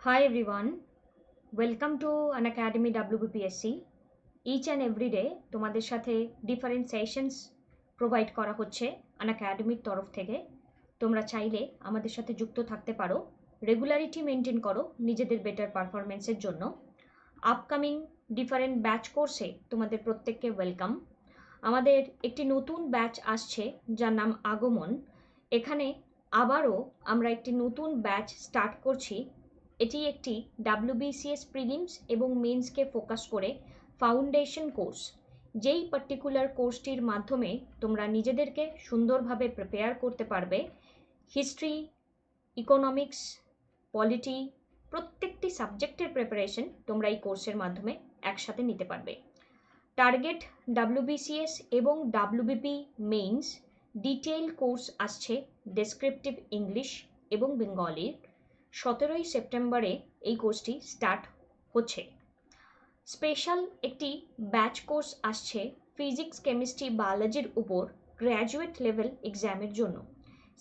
Hi everyone, welcome to an Academy WBPSC. Each and every day তোমাদের সাথে different sessions provide করা হচ্ছে আন একাডেমির তরফ থেকে। তোমরা চাইলে আমাদের সাথে যুক্ত থাকতে পারো, রেগুলারিটি মেনটেন করো নিজেদের বেটার পারফরমেন্সের জন্য। আপকামিং ডিফারেন্ট ব্যাচ কোর্সে তোমাদের প্রত্যেককে ওয়েলকাম। আমাদের একটি নতুন ব্যাচ আসছে যার নাম আগমন। এখানে আবারও আমরা একটি নতুন ব্যাচ স্টার্ট করছি। এটি একটি WBCS প্রিলিমস এবং মেন্সকে ফোকাস করে ফাউন্ডেশন কোর্স। যেই পার্টিকুলার কোর্সটির মাধ্যমে তোমরা নিজেদেরকে সুন্দরভাবে প্রিপেয়ার করতে পারবে হিস্ট্রি, ইকোনমিক্স, পলিটি, প্রত্যেকটি সাবজেক্টের প্রিপারেশন তোমরা এই কোর্সের মাধ্যমে একসাথে নিতে পারবে। টার্গেট WBCS এবং WBP মেইনস ডিটেইল কোর্স আসছে ডেসক্রিপটিভ ইংলিশ এবং বেঙ্গলির। 17ই সেপ্টেম্বরে এই কোর্সটি স্টার্ট হচ্ছে। স্পেশাল একটি ব্যাচ কোর্স আসছে ফিজিক্স, কেমিস্ট্রি, বায়োলজির উপর গ্র্যাজুয়েট লেভেল এক্সামের জন্য।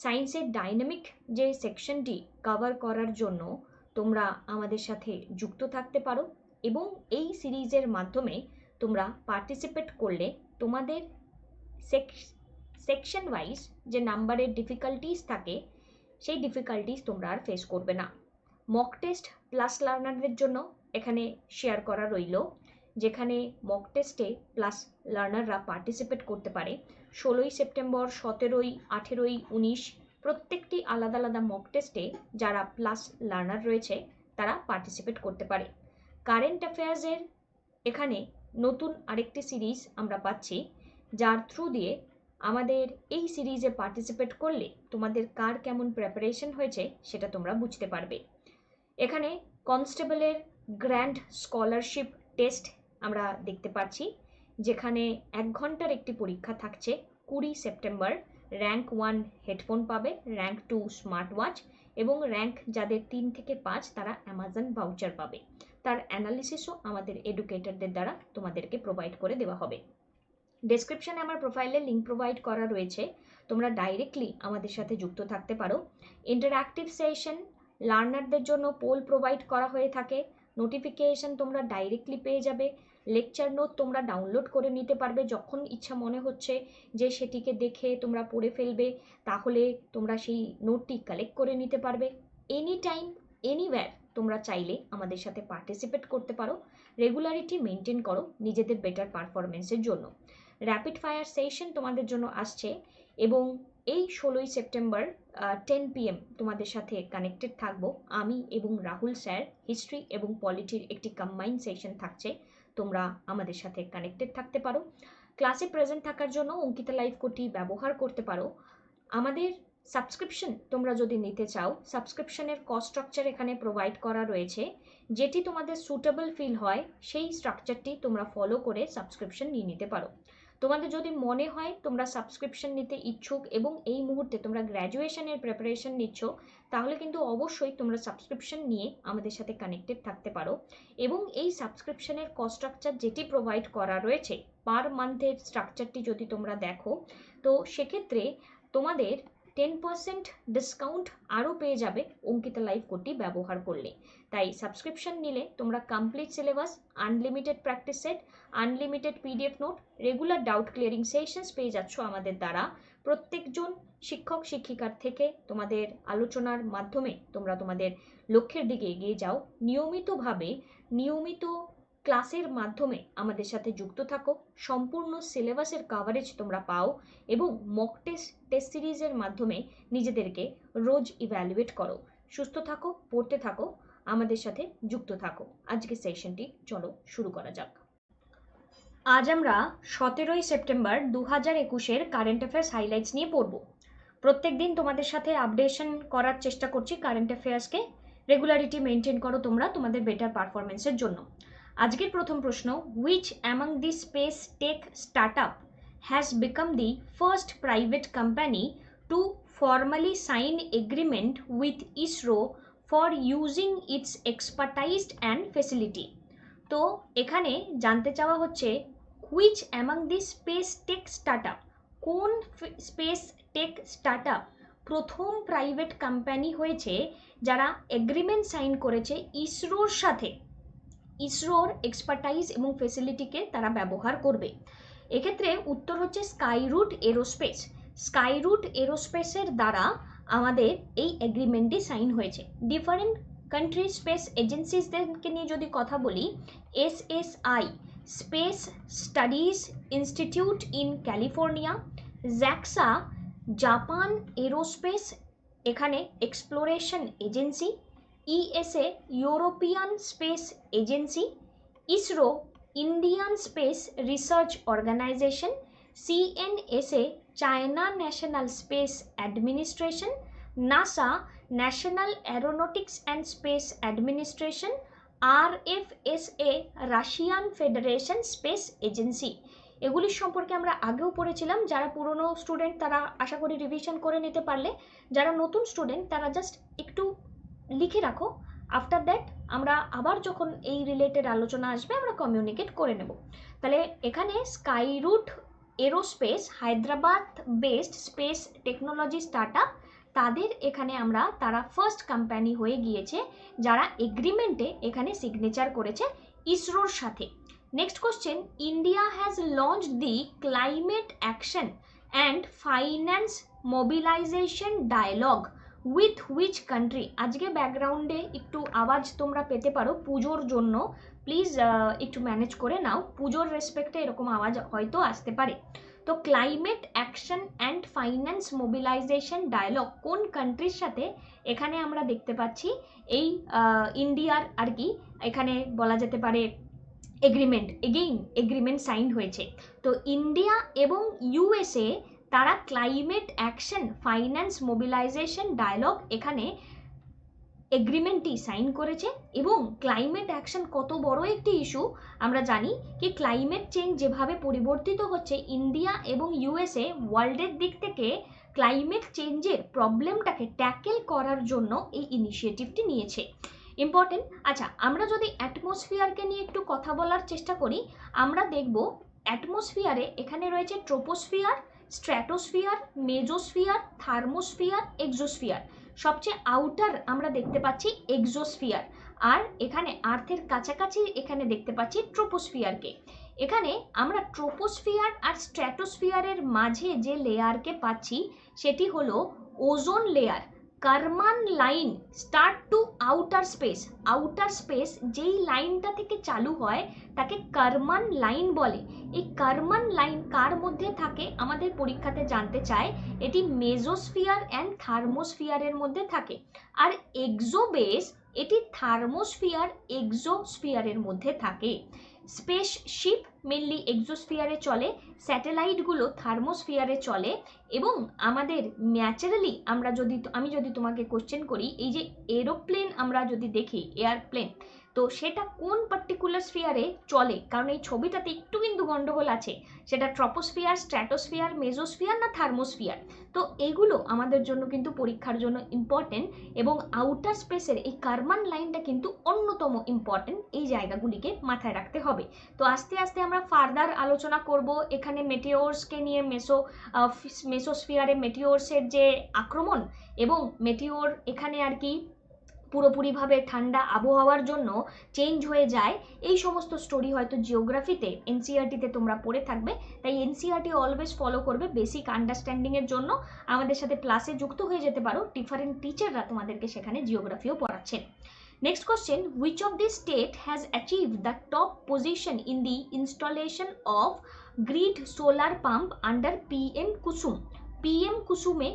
সায়েন্সের ডাইনামিক যে সেকশনটি কভার করার জন্য তোমরা আমাদের সাথে যুক্ত থাকতে পারো এবং এই সিরিজের মাধ্যমে তোমরা পার্টিসিপেট করলে তোমাদের সেকশন ওয়াইজ যে নাম্বারের ডিফিকাল্টিস থাকে সেই ডিফিকাল্টিস তোমরা আর ফেস করবে না। মক টেস্ট প্লাস লার্নারদের জন্য এখানে শেয়ার করা রইল, যেখানে মক টেস্টে প্লাস লার্নাররা পার্টিসিপেট করতে পারে। 16ই সেপ্টেম্বর, 17ই, 18ই, 19 প্রত্যেকটি আলাদা আলাদা মক টেস্টে যারা প্লাস লার্নার রয়েছে তারা পার্টিসিপেট করতে পারে। কারেন্ট অ্যাফেয়ার্সের এখানে নতুন আরেকটি সিরিজ আমরা পাচ্ছি, যার থ্রু দিয়ে আমাদের এই সিরিজে পার্টিসিপেট করলে তোমাদের কার কেমন প্রিপারেশন হয়েছে সেটা তোমরা বুঝতে পারবে। এখানে কনস্টেবলের গ্র্যান্ড স্কলারশিপ টেস্ট আমরা দেখতে পাচ্ছি, যেখানে 1 ঘন্টার একটি পরীক্ষা থাকছে। 20 সেপ্টেম্বর র্যাঙ্ক 1 হেডফোন পাবে, র্যাঙ্ক 2 স্মার্ট ওয়াচ এবং র্যাঙ্ক যাদের 3 থেকে 5 তারা অ্যামাজন ভাউচার পাবে। তার অ্যানালিসিসও আমাদের এডুকেটরদের দ্বারা তোমাদেরকে প্রোভাইড করে দেওয়া হবে। ডেসক্রিপশনে আমার প্রোফাইলে লিঙ্ক প্রোভাইড করা রয়েছে, তোমরা ডাইরেক্টলি আমাদের সাথে যুক্ত থাকতে পারো। ইন্টারঅ্যাক্টিভ সেশন, লার্নারদের জন্য পোল প্রোভাইড করা হয়ে থাকে, নোটিফিকেশন তোমরা ডাইরেক্টলি পেয়ে যাবে। লেকচার নোট তোমরা ডাউনলোড করে নিতে পারবে, যখন ইচ্ছা মনে হচ্ছে যে সেটিকে দেখে তোমরা পড়ে ফেলবে তাহলে তোমরা সেই নোটটি কালেক্ট করে নিতে পারবে। এনি টাইম এনিওয়্যার তোমরা চাইলে আমাদের সাথে পার্টিসিপেট করতে পারো। রেগুলারিটি মেনটেন করো নিজেদের বেটার পারফরমেন্সের জন্য। র্যাপিড ফায়ার সেশন তোমাদের জন্য আসছে এবং এই 16ই সেপ্টেম্বর 10 PM তোমাদের সাথে কানেক্টেড থাকবো আমি এবং রাহুল স্যার। হিস্ট্রি এবং পলিটির একটি কম্বাইন সেশন থাকছে, তোমরা আমাদের সাথে কানেক্টেড থাকতে পারো। ক্লাসে প্রেজেন্ট থাকার জন্য অঙ্কিতা লাইভ কোডটি ব্যবহার করতে পারো। আমাদের সাবস্ক্রিপশন তোমরা যদি নিতে চাও, সাবস্ক্রিপশনের কস্ট স্ট্রাকচার এখানে প্রোভাইড করা রয়েছে। যেটি তোমাদের সুটেবল ফিল হয় সেই স্ট্রাকচারটি তোমরা ফলো করে সাবস্ক্রিপশন নিয়ে নিতে পারো। তোমাদের যদি মনে হয় তোমরা সাবস্ক্রিপশন নিতে ইচ্ছুক এবং এই মুহূর্তে তোমরা গ্র্যাজুয়েশনের প্রিপারেশন নিচ্ছ, তাহলে কিন্তু অবশ্যই তোমরা সাবস্ক্রিপশন নিয়ে আমাদের সাথে কানেক্টেড থাকতে পারো। এবং এই সাবস্ক্রিপশনের কস্ট স্ট্রাকচার যেটি প্রোভাইড করা রয়েছে পার মান্থের স্ট্রাকচারটি যদি তোমরা দেখো, তো সেক্ষেত্রে তোমাদের 10% ডিসকাউন্ট আরও পেয়ে যাবে অঙ্কিতা লাইভ কোডটি ব্যবহার করলে। তাই সাবস্ক্রিপশন নিলে তোমরা complete syllabus, unlimited practice set, unlimited PDF note, regular doubt clearing sessions পেয়ে যাচ্ছ আমাদের দ্বারা। প্রত্যেকজন শিক্ষক শিক্ষিকার থেকে তোমাদের আলোচনার মাধ্যমে তোমরা তোমাদের লক্ষ্যের দিকে এগিয়ে যাও। নিয়মিত ক্লাসের মাধ্যমে আমাদের সাথে যুক্ত থাকো, সম্পূর্ণ সিলেবাসের কভারেজ তোমরা পাও এবং মক টেস্ট সিরিজের মাধ্যমে নিজেদেরকে রোজ ইভ্যালুয়েট করো। সুস্থ থাকো, পড়তে থাকো, আমাদের সাথে যুক্ত থাকো। আজকে সেশনটি চলো শুরু করা যাক। আজ আমরা 17ই সেপ্টেম্বর 2021-এর কারেন্ট অ্যাফেয়ার্স হাইলাইটস নিয়ে পড়ব। প্রত্যেক দিন তোমাদের সাথে আপডেশন করার চেষ্টা করছি কারেন্ট অ্যাফেয়ার্সকে। রেগুলারিটি মেনটেন করো তোমরা তোমাদের বেটার পারফরমেন্সের জন্য। আজকের প্রথম প্রশ্ন, which among the space tech startup has become the first private company to formally sign agreement with ISRO for using its expertise and facility? তো এখানে জানতে চাওয়া হচ্ছে which among the space tech startup, কোন স্পেস টেক স্টার্টআপ প্রথম private company হয়েছে যারা agreement sign করেছে ইসরোর সাথে, ইসরোর এক্সপার্টাইজ এবং ফেসিলিটিকে তারা ব্যবহার করবে। এক্ষেত্রে উত্তর হচ্ছে স্কাইরুট এরোস্পেস। স্কাইরুট এরোস্পেসের দ্বারা আমাদের এই এগ্রিমেন্টটি সাইন হয়েছে। ডিফারেন্ট কান্ট্রি স্পেস এজেন্সিসদেরকে নিয়ে যদি কথা বলি, SSI space studies institute in California, JAXA Japan aerospace এখানে exploration agency, ESA European space agency, ISRO Indian space research organisation, CNSA China national space administration, NASA national aeronautics and space administration, RFSA Russian federation space agency. এগুলির সম্পর্কে আমরা আগেও পড়েছিলাম। যারা পুরনো student তারা আশা করি রিভিশন করে নিতে পারলে, যারা নতুন স্টুডেন্ট তারা জাস্ট একটু লিখে রাখো। আফটার দ্যাট আমরা আবার যখন এই রিলেটেড আলোচনা আসবে আমরা কমিউনিকেট করে নেব। তাহলে এখানে Skyroot aerospace Hyderabad based space technology startup, তাদের এখানে আমরা তারা ফার্স্ট কোম্পানি হয়ে গিয়েছে যারা এগ্রিমেন্টে এখানে সিগনেচার করেছে ইসরোর সাথে। Next question, India has launched the climate action and finance mobilization dialogue with which country. আজকে ব্যাকগ্রাউন্ডে একটু আওয়াজ তোমরা পেতে পারো পুজোর জন্য, প্লিজ একটু ম্যানেজ করে নাও, পুজোর রেসপেক্টে এরকম আওয়াজ হয়তো আসতে পারে। তো climate action and finance mobilization dialogue কোন কান্ট্রির সাথে এখানে আমরা দেখতে পাচ্ছি এই ইন্ডিয়ার আর কি এখানে বলা যেতে পারে এগ্রিমেন্ট, এগ্রিমেন্ট সাইন হয়েছে। তো ইন্ডিয়া এবং ইউএসএ তারা climate action finance mobilization dialogue এখানে এগ্রিমেন্টটি সাইন করেছে। এবং ক্লাইমেট অ্যাকশন কত বড় একটি ইস্যু আমরা জানি কি, ক্লাইমেট চেঞ্জ যেভাবে পরিবর্তিত হচ্ছে, ইন্ডিয়া এবং ইউএসএ ওয়ার্ল্ডের দিক থেকে ক্লাইমেট চেঞ্জের প্রবলেমটাকে ট্যাকেল করার জন্য এই ইনিশিয়েটিভটি নিয়েছে। ইম্পর্টেন্ট। আচ্ছা, আমরা যদি অ্যাটমসফিয়ারকে নিয়ে একটু কথা বলার চেষ্টা করি, আমরা দেখব অ্যাটমসফিয়ারে এখানে রয়েছে ট্রোপোস্ফিয়ার, স্ট্র্যাটোস্ফিয়ার, মেজোস্ফিয়ার, থার্মোস্ফিয়ার, এক্সোস্ফিয়ার। সবচেয়ে আউটার আমরা দেখতে পাচ্ছি এক্সোস্ফিয়ার, আর এখানে আর্থের কাছাকাছি এখানে দেখতে পাচ্ছি ট্রোপোস্ফিয়ারকে। এখানে আমরা ট্রোপোস্ফিয়ার আর স্ট্র্যাটোস্ফিয়ারের মাঝে যে লেয়ারকে পাচ্ছি সেটি হলো ozone layer. Karman line start to outer space, outer space যেই লাইনটা থেকে চালু হয় তাকে কারমান লাইন বলে। এই কারমান লাইন কার মধ্যে থাকে আমাদের পরীক্ষাতে জানতে চায়, এটি মেজোস্ফিয়ার অ্যান্ড থার্মোস্ফিয়ারের মধ্যে থাকে। আর এক্সোবেস এটি থার্মোস্ফিয়ার এক্সোস্ফিয়ারের মধ্যে থাকে। স্পেসশিপ মেনলি এক্সোস্ফিয়ারে চলে, স্যাটেলাইটগুলো থার্মোস্ফিয়ারে চলে। এবং আমাদের ন্যাচারালি আমি যদি তোমাকে কোশ্চেন করি, এই যে এরোপ্লেন আমরা যদি দেখি এয়ারপ্লেন, তো সেটা কোন পার্টিকুলার স্ফিয়ারে চলে, কারণ এই ছবিটাতে একটু কিন্তু গন্ডগোল আছে, সেটা ট্রপোস্ফিয়ার, স্ট্র্যাটোস্ফিয়ার, মেজোস্ফিয়ার না থার্মোস্ফিয়ার। তো এগুলো আমাদের জন্য কিন্তু পরীক্ষার জন্য ইম্পর্টেন্ট। এবং আউটার স্পেসের এই কারমান লাইনটা কিন্তু অন্যতম ইম্পর্টেন্ট, এই জায়গাগুলিকে মাথায় রাখতে হবে। তো আস্তে আস্তে আমরা ফার্দার আলোচনা করব এখানে মেটিওরসকে নিয়ে, মেসোস্ফিয়ারে মেটিওরসের যে আক্রমণ, এবং মেটিওর এখানে আর কি পুরোপুরিভাবে ঠান্ডা আবহাওয়ার জন্য চেঞ্জ হয়ে যায়, এই সমস্ত স্টোরি হয়তো জিওগ্রাফিতে এনসিইআরটিতে তোমরা পড়ে থাকবে। তাই এনসিইআরটি অলওয়েজ ফলো করবে বেসিক আন্ডারস্ট্যান্ডিংয়ের জন্য। আমাদের সাথে ক্লাসে যুক্ত হয়ে যেতে পারো, ডিফারেন্ট টিচাররা তোমাদেরকে সেখানে জিওগ্রাফিও পড়াচ্ছেন। Next question, which of the state has achieved the top position in the installation of grid solar pump under PM Kusum? PM কুসুমে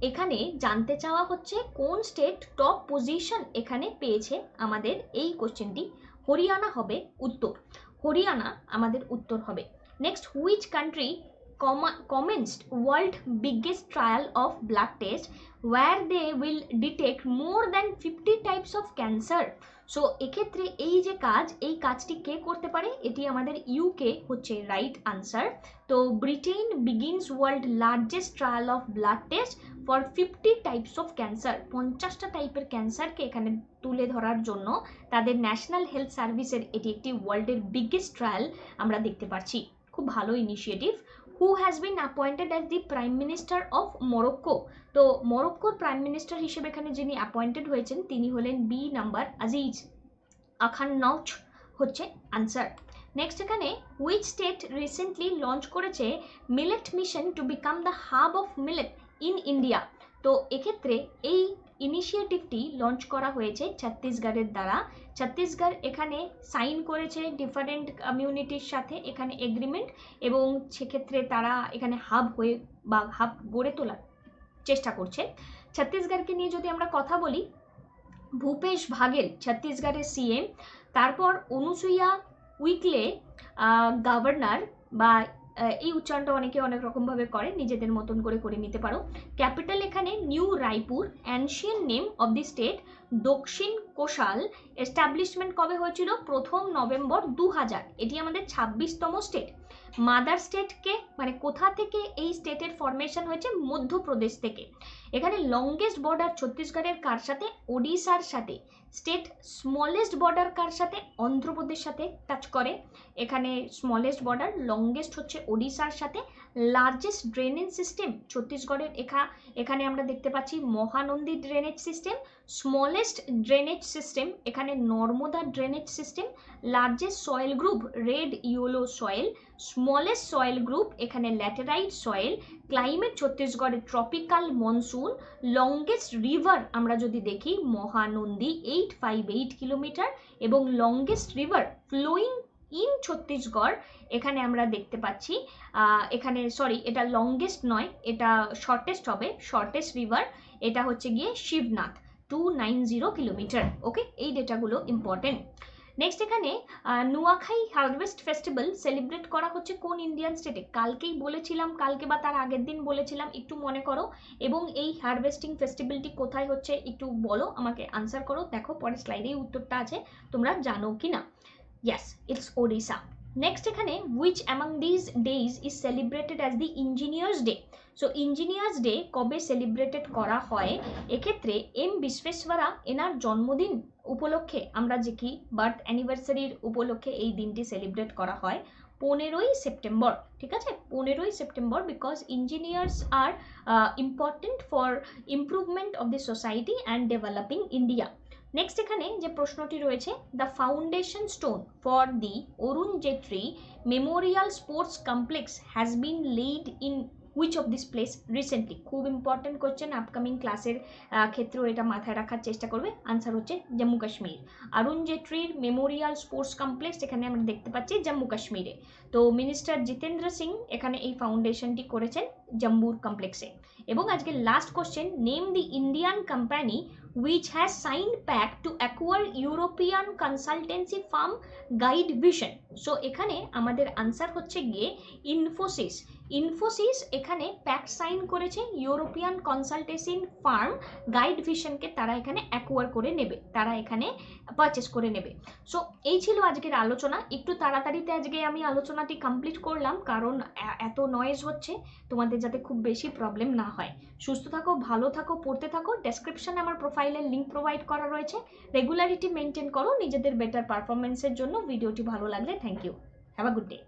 এখানে জানতে চাওয়া হচ্ছে কোন স্টেট টপ পজিশন এখানে পেয়েছে আমাদের এই কোশ্চেনটি। হরিয়ানা হবে উত্তর, হরিয়ানা আমাদের উত্তর হবে। Next, which country commenced world biggest trial of blood test where they will detect more than 50 types of cancer? So এক্ষেত্রে এই যে এই কাজটি কে করতে পারে, এটি আমাদের ইউকে হচ্ছে রাইট আনসার। তো Britain begins world largest trial of blood test for 50 types of cancer. 50টা টাইপের ক্যান্সারকে এখানে তুলে ধরার জন্য তাদের ন্যাশনাল হেলথ সার্ভিসের এটি একটি ওয়ার্ল্ডের বিগেস্ট ট্রায়াল আমরা দেখতে পাচ্ছি। খুব ভালো initiative. Who has been appointed as the prime minister of Morocco. তো মরক্কোর প্রাইম মিনিস্টার হিসেবে এখানে যিনি অ্যাপয়েন্টেড হয়েছেন তিনি হলেন বি নাম্বার আজিজ আখান্নাউচ হচ্ছে আনসার। নেক্সট এখানে হুইচ স্টেট রিসেন্টলি লঞ্চ করেছে millet mission to become the hub of millet in India. তো এক্ষেত্রে এই ইনিশিয়েটিভটি লঞ্চ করা হয়েছে ছত্তিশগড়ের দ্বারা। ছত্তিশগড় এখানে সাইন করেছে ডিফারেন্ট কমিউনিটির সাথে এখানে এগ্রিমেন্ট, এবং সেক্ষেত্রে তারা এখানে হাব হয়ে বা হাব গড়ে তোলার চেষ্টা করছে। ছত্তিশগড়কে নিয়ে যদি আমরা কথা বলি, ভূপেশ ভাগেল ছত্তিশগড়ের সিএম, তারপর অনুসুইয়া উইকলে গভর্নর, বা এই উচ্চারণটা অনেকে অনেক রকমভাবে করে, নিজেদের মতন করে করে নিতে পারো। ক্যাপিটাল এখানে new Raipur. Ancient name of the state দক্ষিণ কোশাল। এস্টাবলিশমেন্ট কবে হয়েছিল? 1 নভেম্বর 2000। এটি আমাদের 26তম স্টেট। মাদার স্টেটকে মানে কোথা থেকে এই স্টেটের ফরমেশন হয়েছে? মধ্যপ্রদেশ থেকে। এখানে লংগেস্ট বর্ডার ছত্তিশগড়ের কার সাথে? ওড়িশার সাথে। স্টেট স্মলেস্ট বর্ডার কার সাথে? অন্ধ্রপ্রদেশ সাথে টাচ করে। এখানে স্মলেস্ট বর্ডার, লংগেস্ট হচ্ছে ওড়িশার সাথে। লার্জেস্ট ড্রেনেজ সিস্টেম ছত্তিশগড়ের এখানে আমরা দেখতে পাচ্ছি Mahanadi drainage system. Smallest drainage system এখানে Narmada drainage system. Largest soil group red yellow soil. Smallest soil group এখানে ল্যাটেরাইট সয়েল। ক্লাইমেট ছত্তিশগড়ের ট্রপিক্যাল মনসুন। লংগেস্ট রিভার আমরা যদি দেখি মহানন্দী 858 কিলোমিটার, এবং longest river flowing in Chhattisgarh এখানে আমরা দেখতে পাচ্ছি এখানে এটা লংগেস্ট নয়, এটা শর্টেস্ট হবে। শর্টেস্ট রিভার এটা হচ্ছে গিয়ে শিবনাথ 290 কিলোমিটার। ওকে, এই ডেটাগুলো ইম্পর্টেন্ট। নেক্সট এখানে নুয়াখাই হারভেস্ট ফেস্টিভ্যাল সেলিব্রেট করা হচ্ছে কোন ইন্ডিয়ান স্টেটে? কালকেই বলেছিলাম, কালকে বা তার আগের দিন বলেছিলাম, একটু মনে করো। এবং এই হারভেস্টিং ফেস্টিভ্যালটি কোথায় হচ্ছে একটু বলো, আমাকে আনসার করো। দেখো পরের স্লাইডেই উত্তরটা আছে, তোমরা জানো কি না। Yes, it's Odisha. Next এখানে which among these days is celebrated as the Engineers Day? So Engineers Day কবে সেলিব্রেটেড করা হয়? এক্ষেত্রে এম বিশ্বেশ্বরা এনার জন্মদিন উপলক্ষে আমরা দেখি বার্থ অ্যানিভার্সারির উপলক্ষে এই দিনটি সেলিব্রেট করা হয় 15ই সেপ্টেম্বর। ঠিক আছে, 15ই September, because engineers are important for improvement of the society and developing India. Next এখানে যে প্রশ্নটি রয়েছে, the foundation stone for the Arun Jaitley memorial sports complex has been laid in which of this place recently? খুব important question, upcoming ক্লাসের ক্ষেত্রেও এটা মাথায় রাখার চেষ্টা করবে। আনসার হচ্ছে জম্মু কাশ্মীর। অরুণ জেটলির মেমোরিয়াল স্পোর্টস কমপ্লেক্স এখানে আমরা দেখতে পাচ্ছি জম্মু কাশ্মীরে। তো মিনিস্টার জিতেন্দ্র সিং এখানে এই ফাউন্ডেশনটি করেছেন জম্মুর কমপ্লেক্সে। এবং আজকে last question, name the Indian company which has signed pact to acquire European consultancy firm Guide Vision. So এখানে আমাদের আনসার হচ্ছে গিয়ে ইনফোসিস। ইনফোসিস এখানে প্যাক্ট সাইন করেছে ইউরোপিয়ান কনসালটেন্সি ফার্ম গাইড ভিশনকে, তারা এখানে অ্যাকোয়ার করে নেবে, তারা এখানে পারচেস করে নেবে। সো এই ছিল আজকের আলোচনা। একটু তাড়াতাড়িতে আজকে আমি আলোচনাটি কমপ্লিট করলাম, কারণ এত নয়েজ হচ্ছে, তোমাদের যাতে খুব বেশি প্রবলেম না হয়। সুস্থ থাকো, ভালো থাকো, পড়তে থাকো। ডেসক্রিপশনে আমার প্রোফাইলের লিঙ্ক প্রোভাইড করা রয়েছে। রেগুলারিটি মেনটেন করো নিজেদের বেটার পারফরমেন্সের জন্য। ভিডিওটি ভালো লাগলে thank you, have a good day.